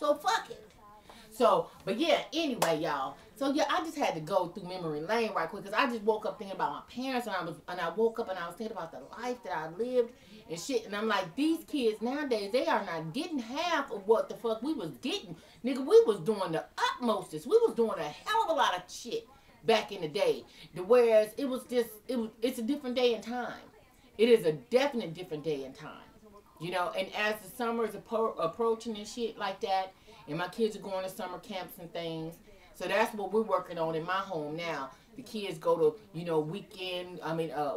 So fuck it. So, but yeah, anyway, y'all. So yeah, I just had to go through memory lane right quick because I just woke up thinking about my parents, and I woke up and I was thinking about the life that I lived and shit. And I'm like, these kids nowadays, they are not getting half of what the fuck we was getting. Nigga, we was doing the utmostest. We was doing a hell of a lot of shit back in the day. Whereas it's a different day and time. It is a definite different day and time. You know, and as the summer is approaching and shit like that, and my kids are going to summer camps and things. So that's what we're working on in my home now. The kids go to,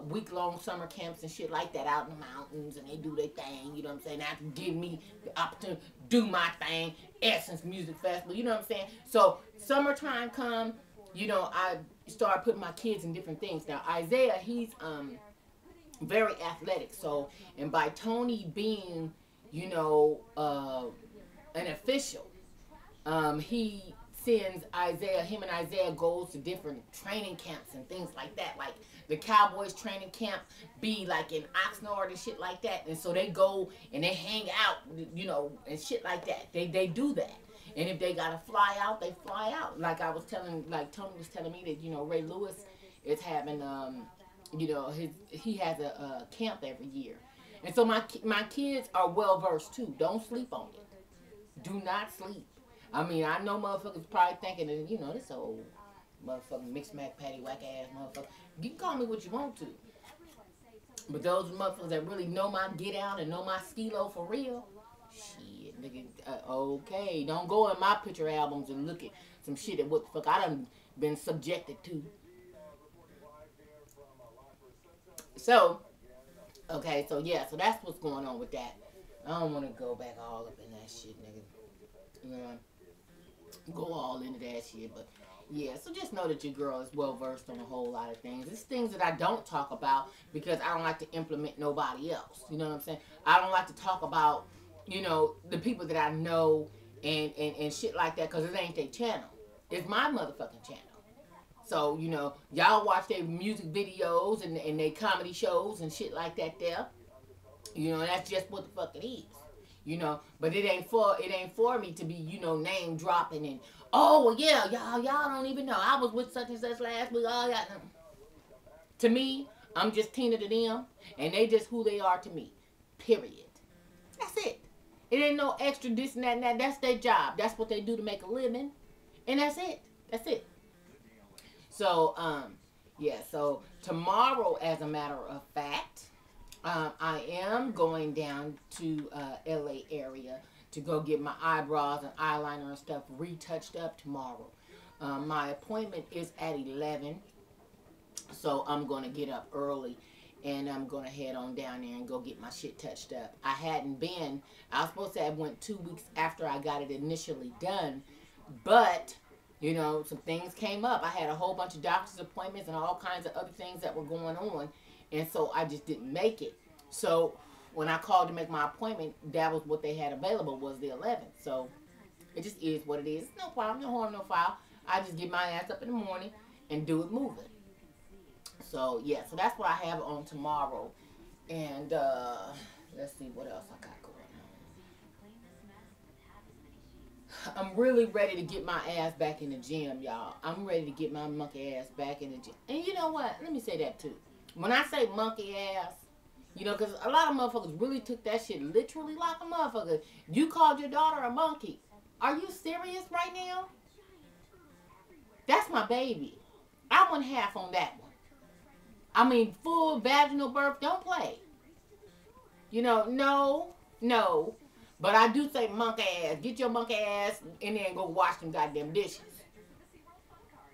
week-long summer camps and shit like that out in the mountains, and they do their thing, you know what I'm saying? That's giving me the opportunity to do my thing, Essence Music Festival, you know what I'm saying? So summertime come, I start putting my kids in different things. Now, Isaiah, he's very athletic. So, and by Tony being, an official, he sends Isaiah, him and Isaiah goes to different training camps and things like that. Like the Cowboys training camp be like in Oxnard and shit like that. And so they go and they hang out, and shit like that. They do that. And if they gotta fly out, they fly out. Like Tony was telling me that, Ray Lewis is having, he has a camp every year. And so my kids are well versed too. Don't sleep on it. Do not sleep. I mean, I know motherfuckers probably thinking that, this old motherfucking mixed mac patty whack ass motherfucker. You can call me what you want to. But those motherfuckers that really know my get out and know my skilo for real, shit, nigga, okay. Don't go in my picture albums and look at some shit that what the fuck I done been subjected to. So, okay, so yeah, so that's what's going on with that. I don't want to go back all up in that shit, nigga. Go all into that shit, but yeah, so just know that your girl is well versed on a whole lot of things. It's things that I don't talk about because I don't like to implement nobody else. You know what I'm saying? I don't like to talk about, the people that I know and shit like that because it ain't their channel. It's my motherfucking channel. So, y'all watch their music videos and their comedy shows and shit like that there. That's just what the fuck it is. But it ain't for me to be, name dropping and, oh, well, yeah, y'all don't even know. I was with such and such last week. Oh, yeah. To me, I'm just Tina to them, and they just who they are to me. Period. That's it. It ain't no extra this and that and that. That's their job. That's what they do to make a living. And that's it. That's it. So, yeah, so tomorrow, as a matter of fact, I am going down to LA area to go get my eyebrows and eyeliner and stuff retouched up tomorrow. My appointment is at 11, so I'm going to get up early and I'm going to head on down there and go get my shit touched up. I was supposed to have went 2 weeks after I got it initially done, but some things came up. I had a whole bunch of doctor's appointments and all kinds of other things that were going on. And so I just didn't make it. So when I called to make my appointment, that was what they had available was the 11th. So it just is what it is. No problem, no harm, no foul. I just get my ass up in the morning and do it moving. So yeah, so that's what I have on tomorrow. And let's see what else I got going on. I'm really ready to get my ass back in the gym, y'all. I'm ready to get my monkey ass back in the gym. And you know what? Let me say that too. When I say monkey ass, because a lot of motherfuckers really took that shit literally like a motherfucker. You called your daughter a monkey. Are you serious right now? That's my baby. I went half on that one. I mean, full vaginal birth, don't play. No. But I do say monkey ass. Get your monkey ass in there and go wash them goddamn dishes.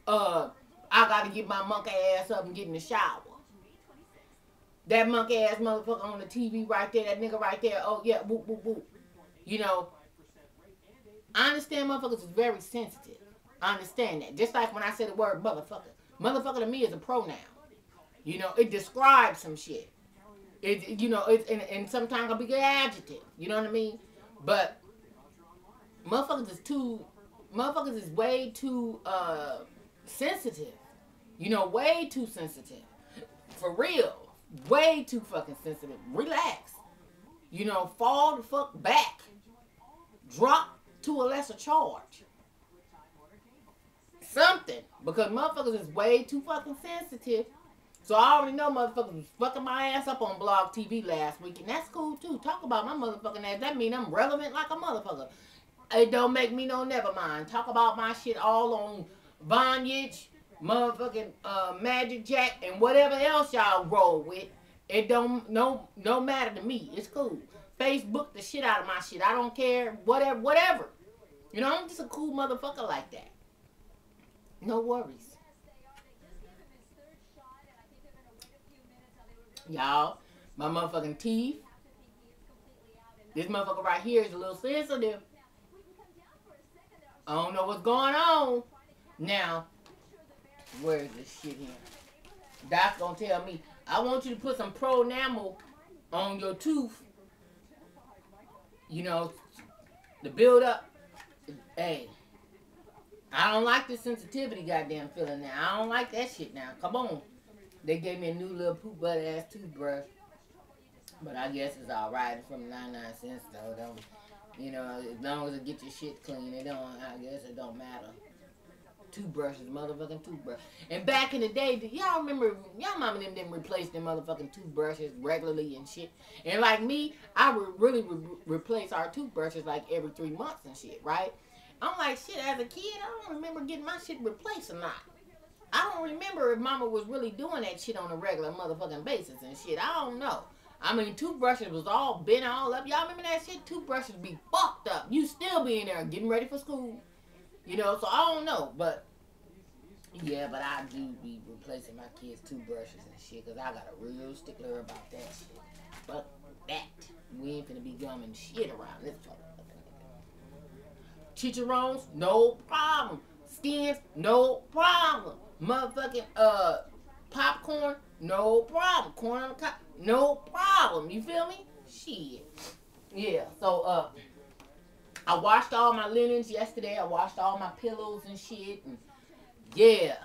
I gotta get my monkey ass up and get in the shower. That monkey ass motherfucker on the TV right there, that nigga right there, oh yeah, whoop, whoop, whoop. I understand motherfuckers is very sensitive. I understand that. Just like when I say the word motherfucker. Motherfucker to me is a pronoun. It describes some shit. And sometimes I'll be an adjective. You know what I mean? But motherfuckers is way too sensitive. Way too sensitive. For real. Way too fucking sensitive. Relax. Fall the fuck back. Drop to a lesser charge. Something. Because motherfuckers is way too fucking sensitive. So I already know motherfuckers was fucking my ass up on Blog TV last week. And that's cool too. Talk about my motherfucking ass. That mean I'm relevant like a motherfucker. It don't make me no never mind. Talk about my shit all on Vonyage, motherfucking Magic Jack, and whatever else y'all roll with. It don't no matter to me. It's cool. Facebook the shit out of my shit. I don't care. Whatever. You know, I'm just a cool motherfucker like that. No worries. Y'all, my motherfucking teeth. This motherfucker right here is a little sensitive. I don't know what's going on. Now, where is this shit here? Doc's gonna tell me, I want you to put some pro enamel on your tooth. You know, to build up. Hey, I don't like this sensitivity goddamn feeling now. I don't like that shit now. Come on. They gave me a new little poop butt ass toothbrush. But I guess it's alright. It's from 99 cents though. Don't, you know, as long as it get your shit clean, it don't, I guess it don't matter. Toothbrushes, motherfucking toothbrush. And back in the day, y'all remember, y'all mama them didn't replace them motherfucking toothbrushes regularly and shit. And like me, I would really replace our toothbrushes like every 3 months and shit, right? I'm like, shit, as a kid, I don't remember getting my shit replaced or not. I don't remember if mama was really doing that shit on a regular motherfucking basis and shit. I don't know. I mean, toothbrushes was all bent all up. Y'all remember that shit? Toothbrushes be fucked up. You still be in there getting ready for school. You know, so I don't know. But, yeah, but I do be replacing my kids' toothbrushes and shit. Because I got a real stickler about that shit. Fuck that. We ain't finna be gumming shit around this motherfucker. Chicharrones, no problem. Skins, no problem. Motherfucking popcorn, no problem. Corn on the cob, no problem. You feel me? Shit. Yeah, so I washed all my linens yesterday. I washed all my pillows and shit. And yeah.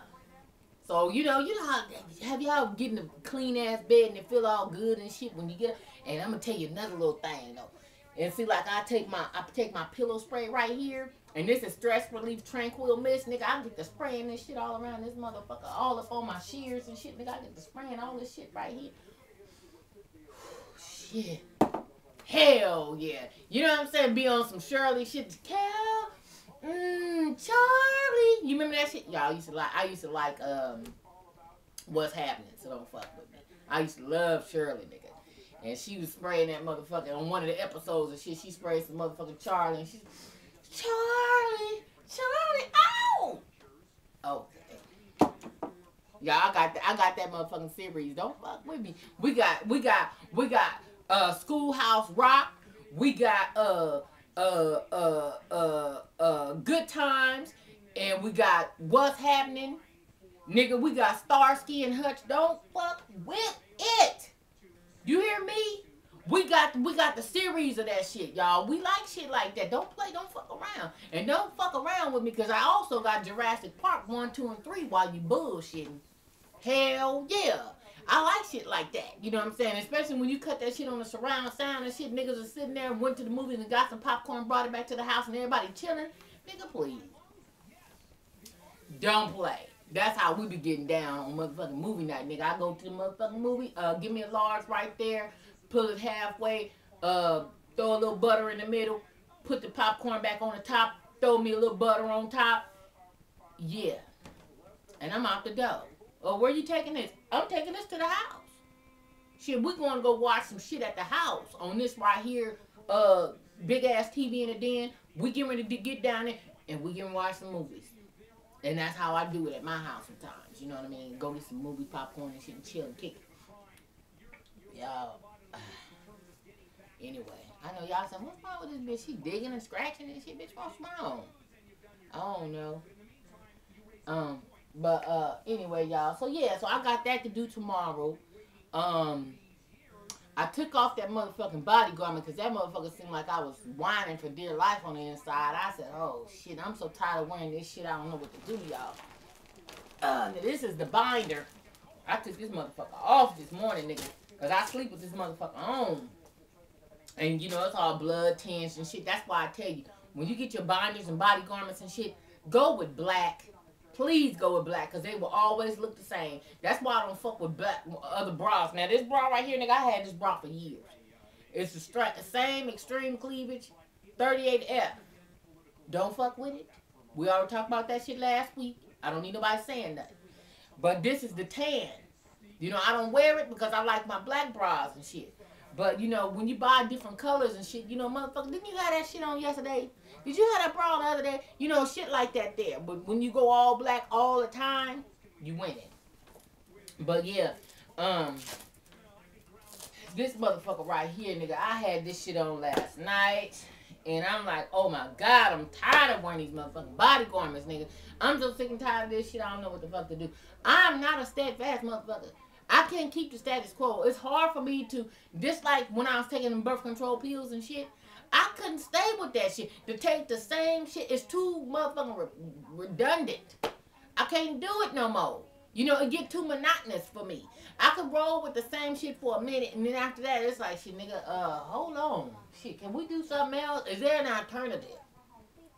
So you know how have y'all getting a clean ass bed and it feel all good and shit when you get. And I'm gonna tell you another little thing though. And see, like I take my pillow spray right here, and this is stress relief tranquil mist, nigga. I get the spraying this shit all around this motherfucker, all up on my shears and shit, nigga. I get the spraying all this shit right here. Shit, hell yeah. You know what I'm saying? Be on some Shirley shit. Cal, Charlie. You remember that shit? Y'all used to like. I used to like What's Happening. So don't fuck with me. I used to love Shirley, nigga. And she was spraying that motherfucker on one of the episodes and shit. She sprayed some motherfucking Charlie and she's Charlie, ow! Okay. Yeah, I got that motherfucking series. Don't fuck with me. We got Schoolhouse Rock. We got Good Times, and we got What's Happening, nigga. We got Starsky and Hutch. Don't fuck with it. You hear me? We got the series of that shit, y'all. We like shit like that. Don't fuck around. And don't fuck around with me because I also got Jurassic Park 1, 2, and 3 while you bullshitting. Hell yeah. I like shit like that. You know what I'm saying? Especially when you cut that shit on the surround sound and shit. Niggas are sitting there and went to the movies and got some popcorn, brought it back to the house, and everybody chilling. Nigga, please. Don't play. That's how we be getting down on motherfucking movie night, nigga. I go to the motherfucking movie, give me a large right there, pull it halfway, throw a little butter in the middle, put the popcorn back on the top, throw me a little butter on top. Yeah. And I'm out the door. Oh, where you taking this? I'm taking this to the house. Shit, we're going to go watch some shit at the house on this right here, big ass TV in the den. We getting ready to get down there and we can watch some movies. And that's how I do it at my house sometimes. You know what I mean? Go get some movie popcorn and shit and chill and kick it. Y'all. Anyway, I know y'all saying, what's wrong with this bitch? She digging and scratching and shit. Bitch, what's wrong? I don't know. But anyway, y'all. So yeah, so I got that to do tomorrow. I took off that motherfucking body garment because that motherfucker seemed like I was whining for dear life on the inside. I said, oh shit, I'm so tired of wearing this shit. I don't know what to do, y'all. Now this is the binder. I took this motherfucker off this morning, nigga, because I sleep with this motherfucker on. And you know, it's all blood tinge and shit. That's why I tell you, when you get your binders and body garments and shit, go with black. Please go with black, because they will always look the same. That's why I don't fuck with black other bras. Now, this bra right here, nigga, I had this bra for years. It's the same extreme cleavage, 38F. Don't fuck with it. We already talked about that shit last week. I don't need nobody saying nothing. But this is the tan. You know, I don't wear it because I like my black bras and shit. But, you know, when you buy different colors and shit, you know, motherfucker, didn't you have that shit on yesterday? Did you have that bra the other day? You know, shit like that there. But when you go all black all the time, you winning. But, yeah, this motherfucker right here, nigga, I had this shit on last night. And I'm like, oh, my God, I'm tired of wearing these motherfucking body garments, nigga. I'm so sick and tired of this shit, I don't know what the fuck to do. I'm not a steadfast motherfucker. I can't keep the status quo. It's hard for me to, just like when I was taking them birth control pills and shit, I couldn't stay with that shit. To take the same shit is too motherfucking redundant. I can't do it no more. You know, it get too monotonous for me. I could roll with the same shit for a minute, and then after that, it's like, shit, nigga, hold on. Shit, can we do something else? Is there an alternative?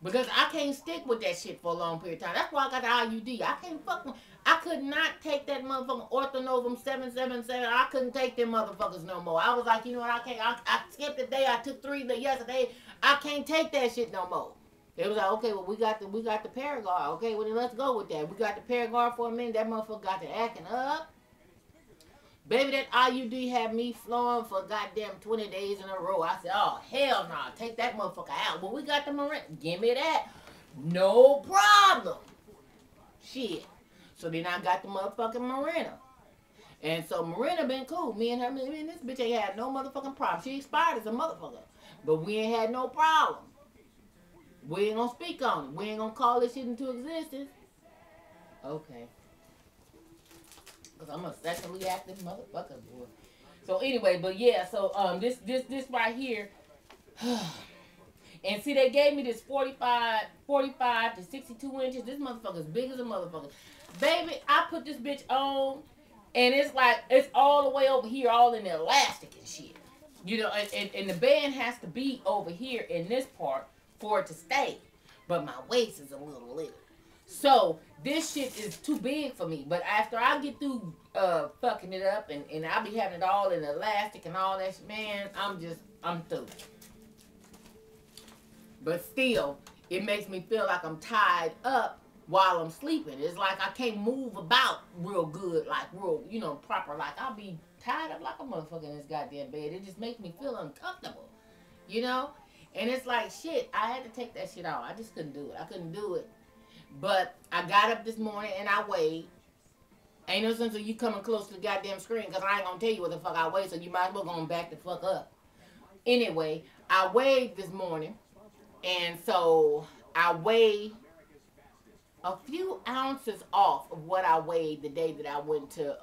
Because I can't stick with that shit for a long period of time. That's why I got the IUD. I can't fuck with. I could not take that motherfucking Orthonovum 777. I couldn't take them motherfuckers no more. I was like, you know what, I can't. I skipped the day. I took 3 yesterday. I can't take that shit no more. They was like, okay, well, we got the Paragard. Okay, well, then let's go with that. We got the Paragard for a minute. That motherfucker got to acting up. Baby, that IUD had me flowing for goddamn 20 days in a row. I said, oh, hell no. Nah. Take that motherfucker out. Well, we got the Mirena. Give me that. No problem. Shit. So then I got the motherfucking Mirena. And so Mirena been cool. Me and this bitch ain't had no motherfucking problem. She expired as a motherfucker. But we ain't had no problem. We ain't gonna speak on it. We ain't gonna call this shit into existence. Okay. Because I'm a sexually active motherfucker, boy. So anyway, but yeah, so this right here. And see, they gave me this 45 to 62 inches. This motherfucker's big as a motherfucker. Baby, I put this bitch on, and it's like, it's all the way over here, all in the elastic and shit. You know, and the band has to be over here in this part for it to stay. But my waist is a little little. So, this shit is too big for me. But after I get through fucking it up, and I be having it all in elastic and all that shit, man, I'm through. But still, it makes me feel like I'm tied up while I'm sleeping. It's like I can't move about real good, like real, you know, proper. Like, I'll be tied up like a motherfucker in this goddamn bed. It just makes me feel uncomfortable, you know? And it's like, shit, I had to take that shit out. I just couldn't do it. I couldn't do it. But I got up this morning and I weighed. Ain't no sense of you coming close to the goddamn screen, because I ain't going to tell you what the fuck I weighed, so you might as well go and back the fuck up. Anyway, I weighed this morning. And so I weighed a few ounces off of what I weighed the day that I went to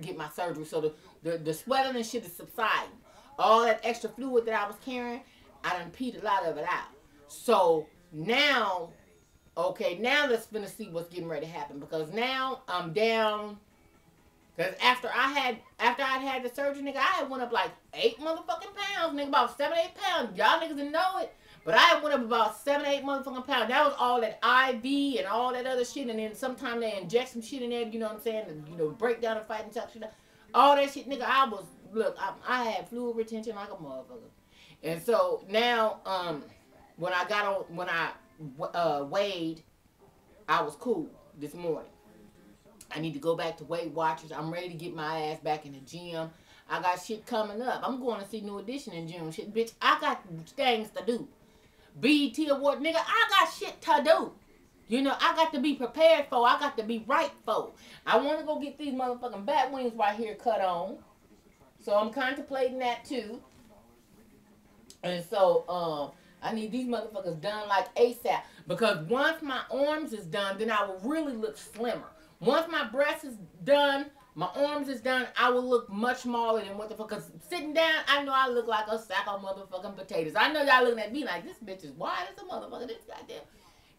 get my surgery. So the swelling and shit is subsiding. All that extra fluid that I was carrying, I done peed a lot of it out. So now, okay, now let's finna see what's getting ready to happen, because now I'm down. Because after I'd had the surgery, nigga, I had went up like 8 motherfucking pounds, nigga, about 7, 8 pounds. Y'all niggas didn't know it, but I had went up about 7, 8 motherfucking pounds. That was all that IV and all that other shit, and then sometimes they inject some shit in there, you know what I'm saying, to, you know, break down the fight and talk shit out. All that shit, nigga, I had fluid retention like a motherfucker. And so now, when I weighed, I was cool this morning. I need to go back to Weight Watchers. I'm ready to get my ass back in the gym. I got shit coming up. I'm going to see New Edition in June. Shit, bitch, I got things to do. BET Award, nigga, I got shit to do. You know, I got to be prepared for. I got to be right for. I want to go get these motherfucking bat wings right here cut on. So I'm contemplating that too. And so, I need these motherfuckers done like ASAP. Because once my arms is done, then I will really look slimmer. Once my breast is done, my arms is done, I will look much smaller than what the fuck. Because sitting down, I know I look like a sack of motherfucking potatoes. I know y'all looking at me like, this bitch is wide as a motherfucker. This goddamn.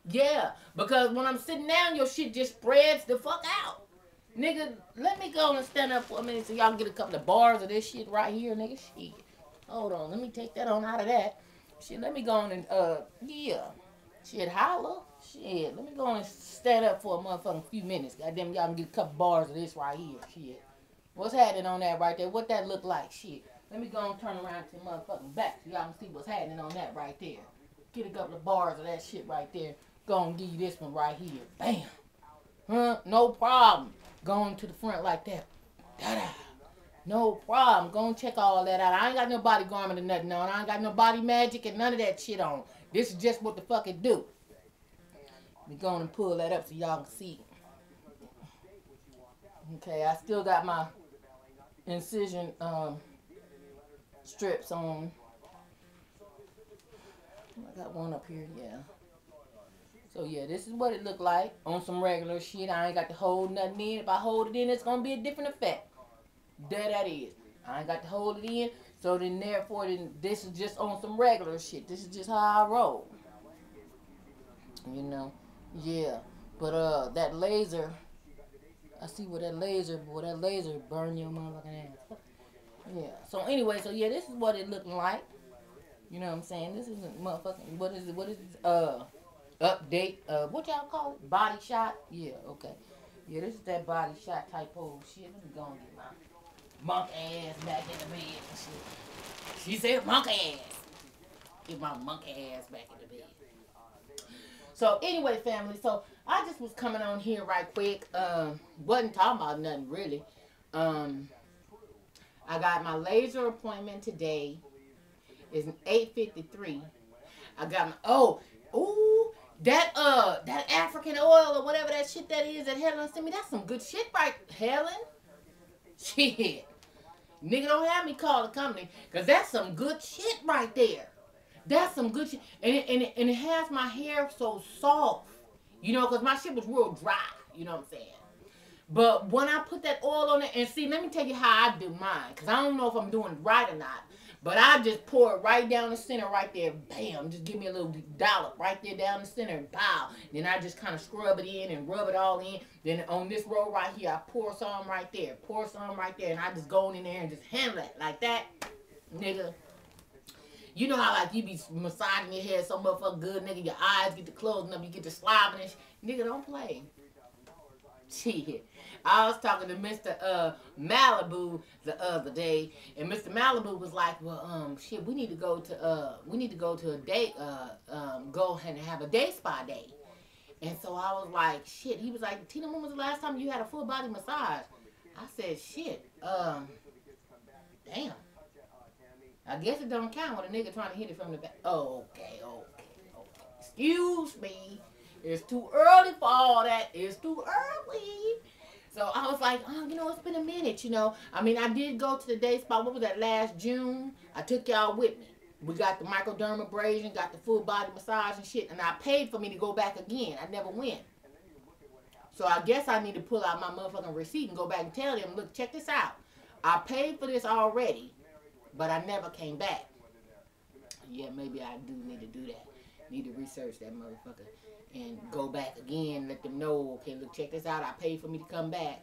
Yeah, because when I'm sitting down, your shit just spreads the fuck out. Nigga, let me go and stand up for a minute so y'all get a couple of bars of this shit right here, nigga. Shit. Hold on, let me take that on out of that. Shit, let me go on and, yeah. Shit, holla. Shit, let me go on and stand up for a motherfucking few minutes. Goddamn, y'all can get a couple bars of this right here. Shit. What's happening on that right there? What that look like? Shit. Let me go and turn around to the motherfucking back so y'all can see what's happening on that right there. Get a couple of bars of that shit right there. Go and give you this one right here. Bam. Huh? No problem. Going to the front like that. Da-da. No problem. Go and check all that out. I ain't got no body garment or nothing on. I ain't got no body magic and none of that shit on. This is just what the fuck it do. Let me go and pull that up so y'all can see. Okay, I still got my incision strips on. I got one up here, yeah. So yeah, this is what it looked like on some regular shit. I ain't got to hold nothing in. If I hold it in, it's gonna be a different effect. There that is. I ain't got to hold it in. So then therefore, this is just on some regular shit. This is just how I roll. You know? Yeah. But that laser, I see where that laser burn your motherfucking ass. Yeah. So anyway, so yeah, this is what it looking like. You know what I'm saying? This isn't motherfucking, what is it, update, what y'all call it? Body shot? Yeah, okay. Yeah, this is that body shot type of shit. Let me go and get my monk ass back in the bed and shit. She said monk ass. Get my monk ass back in the bed. So anyway, family, so I just was coming on here right quick. Wasn't talking about nothing really. I got my laser appointment today. It's 8:53. I got my that African oil or whatever that shit that is that Helen sent me. That's some good shit, right, Helen? Shit. Nigga, don't have me call the company, because that's some good shit right there. That's some good shit. And it has my hair so soft. You know, because my shit was real dry. You know what I'm saying? But when I put that oil on it, and see, let me tell you how I do mine, because I don't know if I'm doing it right or not. But I just pour it right down the center right there. Bam. Just give me a little dollop right there down the center and pow. Then I just kind of scrub it in and rub it all in. Then on this row right here, I pour some right there. Pour some right there. And I just go in there and just handle it like that. Nigga. You know how like you be massaging your head so motherfucking good, nigga. Your eyes get to closing up. You get to slobbing and shit. Nigga, don't play. Shit. I was talking to Mr. Malibu the other day, and Mr. Malibu was like, "Well, shit, we need to go to a date, go and have a day spa day." And so I was like, "Shit." He was like, "Tina, when was the last time you had a full body massage?" I said, "Shit, damn. I guess it don't count when a nigga trying to hit it from the back." Oh, okay. Excuse me. It's too early for all that. It's too early. So I was like, oh, you know, it's been a minute, you know. I mean, I did go to the day spa. What was that, last June? I took y'all with me. We got the microdermabrasion, got the full body massage and shit. And I paid for me to go back again. I never went. So I guess I need to pull out my motherfucking receipt and go back and tell them, look, check this out. I paid for this already, but I never came back. Yeah, maybe I do need to do that. Need to research that motherfucker and go back again, let them know, okay, look, check this out. I paid for me to come back.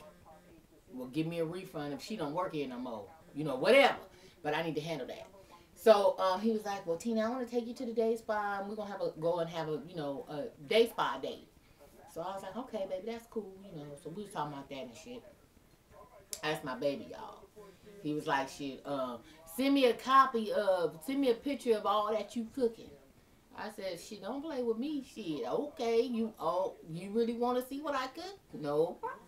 Well, give me a refund if she don't work here no more. You know, whatever. But I need to handle that. So he was like, well, Tina, I want to take you to the day spa, and we're going to go and have a, you know, a day spa date. So I was like, okay, baby, that's cool, you know. So we was talking about that and shit. That's my baby, y'all. He was like, shit, send me a picture of all that you cooking. I said, shit, don't play with me. Shit, okay, you really want to see what I cook? No problem.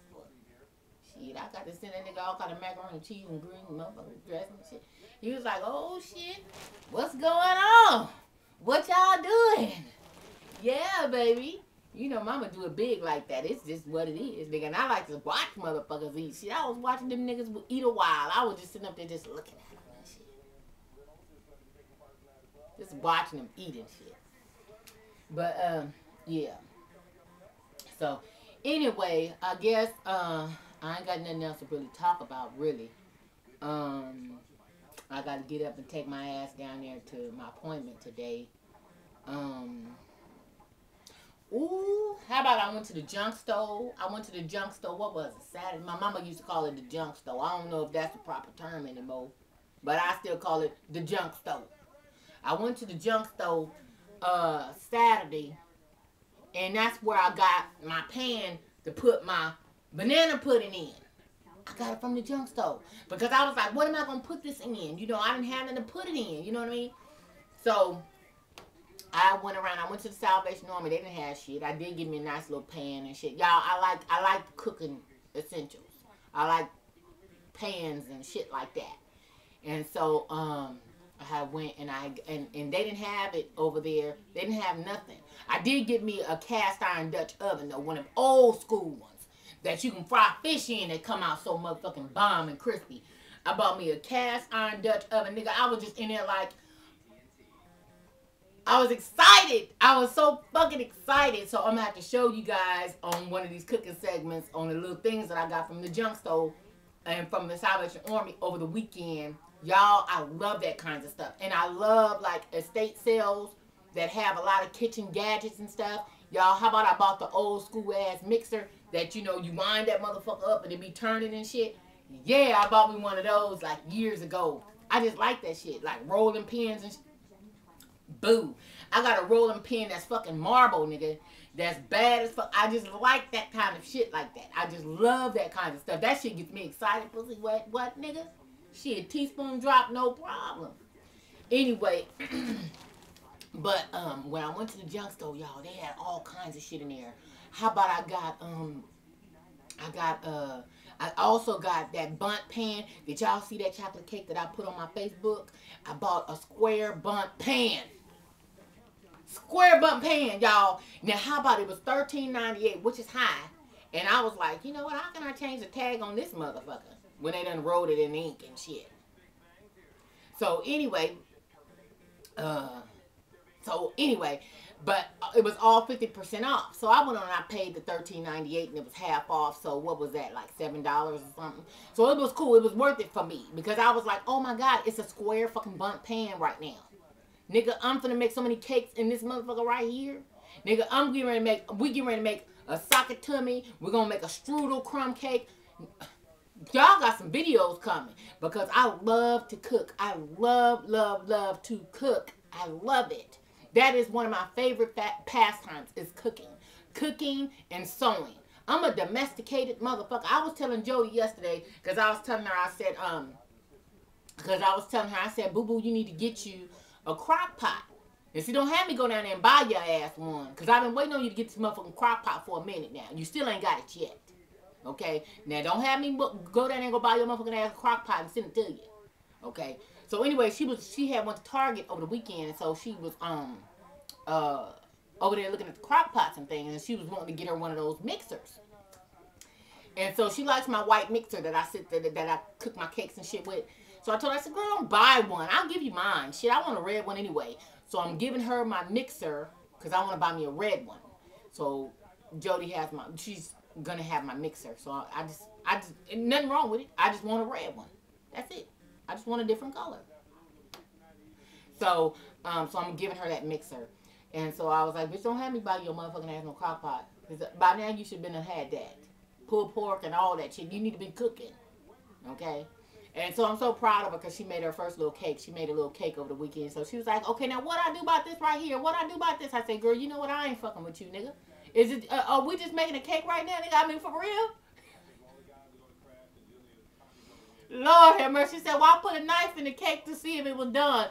Shit, I got to send that nigga all kind of macaroni and cheese and green motherfucking dressing and shit. He was like, oh shit, what's going on? What y'all doing? Yeah, baby. You know, mama do it big like that. It's just what it is, nigga. And I like to watch motherfuckers eat. Shit, I was watching them niggas eat a while. I was just sitting up there just looking at them and shit. Just watching them eat and shit. But, yeah. So, anyway, I guess, I ain't got nothing else to really talk about, really. I got to get up and take my ass down there to my appointment today. Ooh, how about I went to the junk store? What was it, Saturday? My mama used to call it the junk store. I don't know if that's the proper term anymore. but I still call it the junk stove. I went to the junk stove Saturday, and that's where I got my pan to put my banana pudding in. I got it from the junk stove because I was like, what am I gonna put this in? You know, I didn't have nothing to put it in. You know what I mean? So I went around. I went to the Salvation Army. They didn't have shit. I did give me a nice little pan and shit. Y'all, I like cooking essentials. I like pans and shit like that. And so I went and and they didn't have it over there. They didn't have nothing. I did get me a cast iron Dutch oven though, one of them old school ones that you can fry fish in that come out so motherfucking bomb and crispy. I bought me a cast iron Dutch oven, nigga. I was just in there like, I was excited. I was so fucking excited. So I'm gonna have to show you guys on one of these cooking segments on the little things that I got from the junk stove and from the Salvation Army over the weekend. Y'all, I love that kinds of stuff. And I love like estate sales that have a lot of kitchen gadgets and stuff. Y'all, how about I bought the old school ass mixer that, you know, you wind that motherfucker up and it be turning and shit. Yeah, I bought me one of those like years ago. I just like that shit. Like rolling pins and shit. Boo. I got a rolling pin that's fucking marble, nigga. That's bad as fuck. I just like that kind of shit like that. I just love that kind of stuff. That shit gets me excited. Pussy, what, nigga? Shit, teaspoon drop, no problem. Anyway, but when I went to the junk store, y'all, they had all kinds of shit in there. How about I also got that bundt pan. Did y'all see that chocolate cake that I put on my Facebook? I bought a square bundt pan. Square bundt pan, y'all. Now, how about it was $13.98, which is high. And I was like, you know what? How can I change the tag on this motherfucker when they done wrote it in ink and shit? So anyway, but it was all 50% off. So I went on and I paid the $13.98 and it was half off. So what was that, like $7 or something? So it was cool. It was worth it for me because I was like, oh my God, it's a square fucking bundt pan right now. Nigga, I'm finna make so many cakes in this motherfucker right here. Nigga, we getting ready to make a socket tummy. We're gonna make a strudel crumb cake. Y'all got some videos coming because I love to cook. I love to cook. I love it. That is one of my favorite pastimes is cooking. Cooking and sewing. I'm a domesticated motherfucker. I was telling Jody yesterday because I was telling her, I said, boo boo, you need to get you a crock pot. And see, don't have me go down there and buy your ass one. Because I've been waiting on you to get this motherfucking crock pot for a minute now. You still ain't got it yet. Okay? Now, don't have me go down there and go buy your motherfucking ass crock pot and send it to you. Okay? So, anyway, she had went to Target over the weekend. And so, she was over there looking at the crock pots and things. And she was wanting to get her one of those mixers. And so, she likes my white mixer that I cook my cakes and shit with. So I told her, I said, girl, don't buy one. I'll give you mine. Shit, I want a red one anyway. So I'm giving her my mixer because I want to buy me a red one. So Jody has she's going to have my mixer. So I just, nothing wrong with it. I just want a red one. That's it. I just want a different color. So I'm giving her that mixer. And so I was like, bitch, don't have me buy your motherfucking ass no crock pot. Because by now you should have been had that. Pulled pork and all that shit. You need to be cooking. Okay? And so I'm so proud of her because she made her first little cake. She made a little cake over the weekend. So she was like, okay, now what I do about this right here? What I do about this? I said, girl, you know what? I ain't fucking with you, nigga. Is it, are we just making a cake right now, nigga? I mean, for real? Lord have mercy. She said, well, I put a knife in the cake to see if it was done.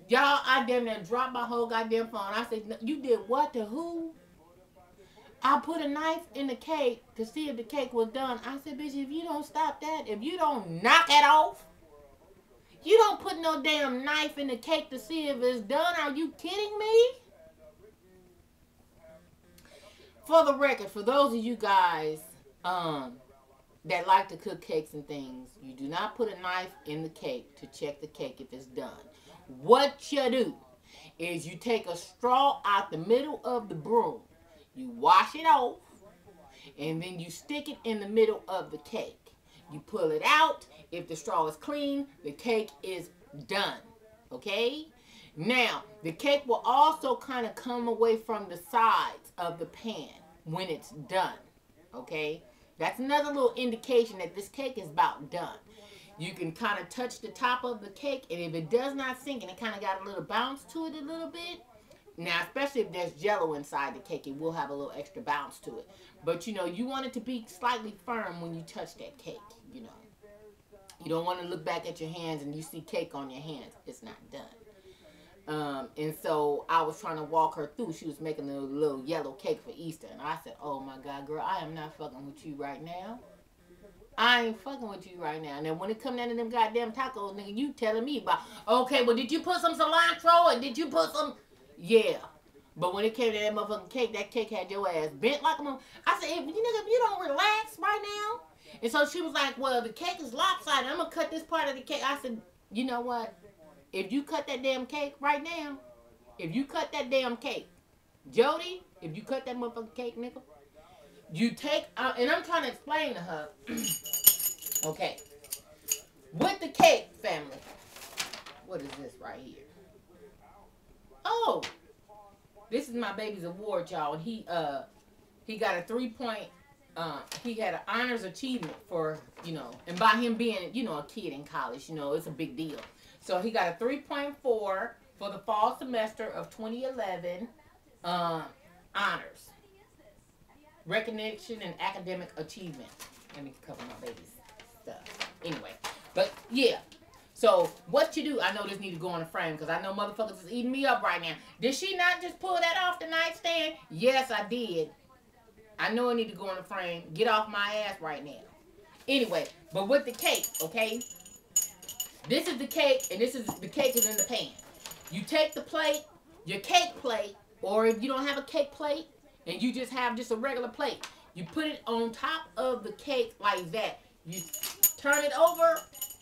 Y'all, I damn near dropped my whole goddamn phone. I said, you did what to who? I put a knife in the cake to see if the cake was done. I said, bitch, if you don't stop that, if you don't knock it off, you don't put no damn knife in the cake to see if it's done. Are you kidding me? For the record, for those of you guys that like to cook cakes and things, you do not put a knife in the cake to check the cake if it's done. What you do is you take a straw out the middle of the broom. You wash it off, and then you stick it in the middle of the cake. You pull it out. If the straw is clean, the cake is done. Okay? Now, the cake will also kind of come away from the sides of the pan when it's done. Okay? That's another little indication that this cake is about done. you can kind of touch the top of the cake, and if it does not sink and it kind of got a little bounce to it a little bit, now especially if there's jello inside the cake, it will have a little extra bounce to it. But you know, you want it to be slightly firm when you touch that cake, you know. You don't want to look back at your hands and you see cake on your hands. It's not done. And so I was trying to walk her through. She was making a little yellow cake for Easter. And I said, oh my God, girl, I am not fucking with you right now. I ain't fucking with you right now. And then when it come down to them goddamn tacos, nigga, you telling me about, okay, well, did you put some cilantro and did you put some... Yeah. But when it came to that motherfucking cake, that cake had your ass bent like a motherfucker. I said, if you don't relax right now. And so she was like, well, the cake is lopsided. I'm going to cut this part of the cake. I said, you know what? If you cut that damn cake right now, if you cut that damn cake, Jody, if you cut that motherfucking cake, nigga, you take, and I'm trying to explain to her, okay, with the cake, family, what is this right here? Oh, this is my baby's award, y'all. And he got a 3-point, he had an honors achievement for, you know, and by him being, you know, a kid in college, you know, it's a big deal. So he got a 3.4 for the fall semester of 2011 honors. Recognition and academic achievement. Let me cover my baby's stuff. Anyway, but yeah. So what you do, I know this need to go on the frame because I know motherfuckers is eating me up right now. Did she not just pull that off the nightstand? Yes, I did. I know I need to go on the frame. Get off my ass right now. Anyway, but with the cake, okay? This is the cake, and the cake is in the pan. You take the plate, your cake plate, or if you don't have a cake plate, and you just have just a regular plate, you put it on top of the cake like that. You turn it over.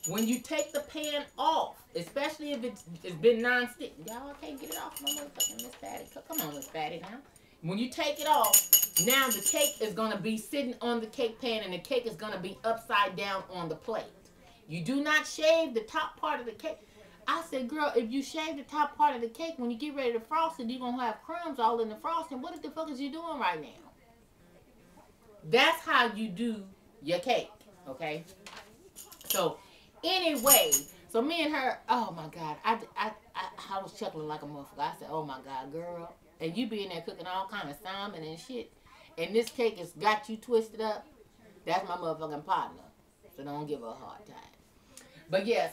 When you take the pan off, especially if it's been non-stick. Y'all, I can't get it off my motherfucking Miss Patty. Come on, Miss Patty, now. When you take it off, now the cake is going to be sitting on the cake pan, and the cake is going to be upside down on the plate. You do not shave the top part of the cake. I said, girl, if you shave the top part of the cake, when you get ready to frost it, you're going to have crumbs all in the frosting. What the fuck is you doing right now? That's how you do your cake, okay? So, anyway, so me and her, oh my God, I was chuckling like a motherfucker. I said, oh my God, girl. And you be in there cooking all kind of salmon and shit. And this cake has got you twisted up. That's my motherfucking partner. So don't give her a hard time. But yeah,